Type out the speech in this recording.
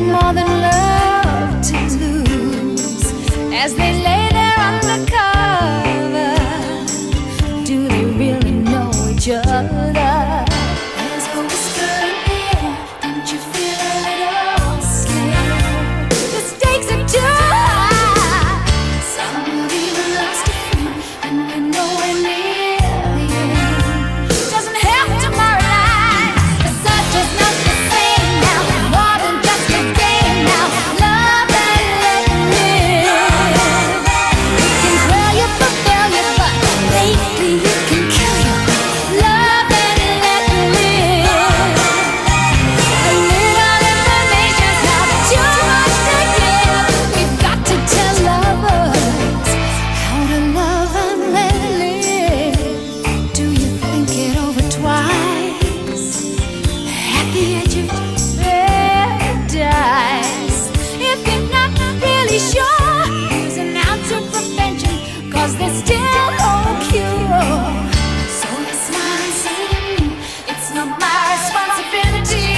more than love to lose. As they lay there undercover, do they really know each other? There's a whisper in the air, don't you feel a little scared? The stakes are too high. Some have even lost a friend, and we're nowhere near the end. Doesn't have tomorrow night, the sun just not the same now. More than just a game now. Love and let live. It can thrill you, fulfill you, but lately it can kill you. Love and let live. A little information's not too much to give. We've got to tell lovers how to love and let live. Do you think it over twice? At the edge of paradise. If you're not really sure, use an ounce of prevention, 'cause there's still no cure. So you smile and say to me, it's not my responsibility.